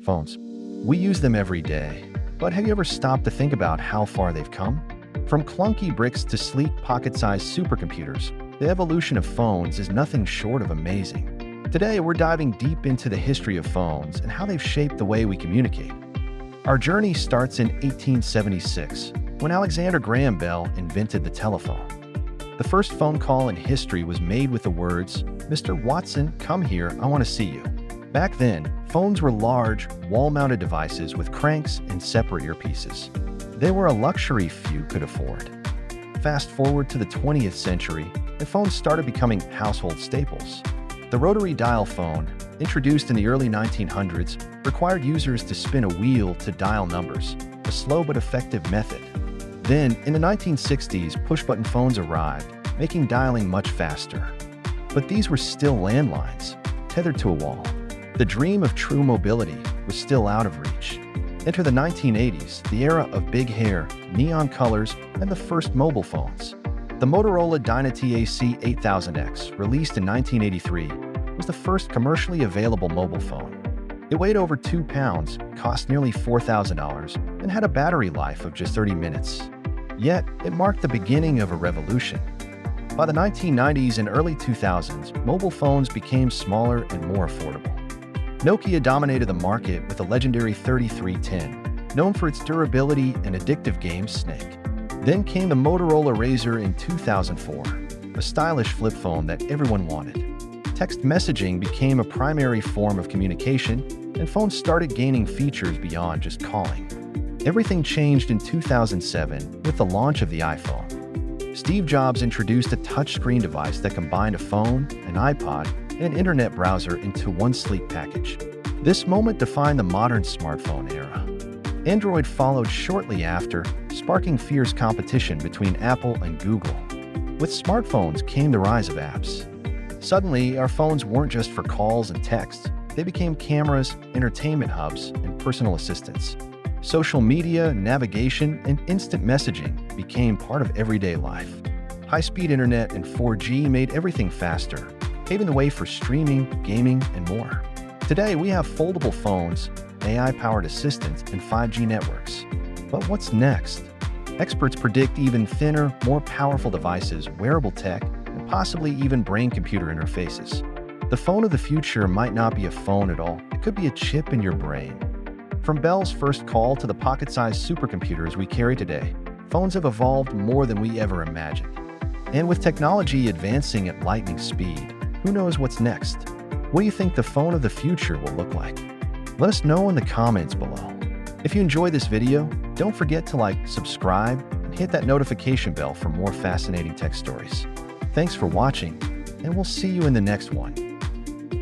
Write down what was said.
Phones. We use them every day, but have you ever stopped to think about how far they've come? From clunky bricks to sleek pocket-sized supercomputers, the evolution of phones is nothing short of amazing. Today, we're diving deep into the history of phones and how they've shaped the way we communicate. Our journey starts in 1876, when Alexander Graham Bell invented the telephone. The first phone call in history was made with the words, "Mr. Watson, come here, I want to see you." Back then, phones were large, wall-mounted devices with cranks and separate earpieces. They were a luxury few could afford. Fast forward to the 20th century, and phones started becoming household staples. The rotary dial phone, introduced in the early 1900s, required users to spin a wheel to dial numbers, a slow but effective method. Then, in the 1960s, push-button phones arrived, making dialing much faster. But these were still landlines, tethered to a wall. The dream of true mobility was still out of reach. Enter the 1980s, the era of big hair, neon colors, and the first mobile phones. The Motorola DynaTAC 8000X, released in 1983, was the first commercially available mobile phone. It weighed over 2 pounds, cost nearly $4,000, and had a battery life of just 30 minutes. Yet, it marked the beginning of a revolution. By the 1990s and early 2000s, mobile phones became smaller and more affordable. Nokia dominated the market with the legendary 3310, known for its durability and addictive game Snake. Then came the Motorola Razr in 2004, a stylish flip phone that everyone wanted. Text messaging became a primary form of communication, and phones started gaining features beyond just calling. Everything changed in 2007 with the launch of the iPhone. Steve Jobs introduced a touchscreen device that combined a phone, an iPod, and an internet browser into one sleek package. This moment defined the modern smartphone era. Android followed shortly after, sparking fierce competition between Apple and Google. With smartphones came the rise of apps. Suddenly, our phones weren't just for calls and texts. They became cameras, entertainment hubs, and personal assistants. Social media, navigation, and instant messaging became part of everyday life. High-speed internet and 4G made everything faster, paving the way for streaming, gaming, and more. Today, we have foldable phones, AI-powered assistants, and 5G networks. But what's next? Experts predict even thinner, more powerful devices, wearable tech, and possibly even brain-computer interfaces. The phone of the future might not be a phone at all. It could be a chip in your brain. From Bell's first call to the pocket-sized supercomputers we carry today, phones have evolved more than we ever imagined. And with technology advancing at lightning speed, who knows what's next? What do you think the phone of the future will look like? Let us know in the comments below. If you enjoyed this video, don't forget to like, subscribe, and hit that notification bell for more fascinating tech stories. Thanks for watching, and we'll see you in the next one.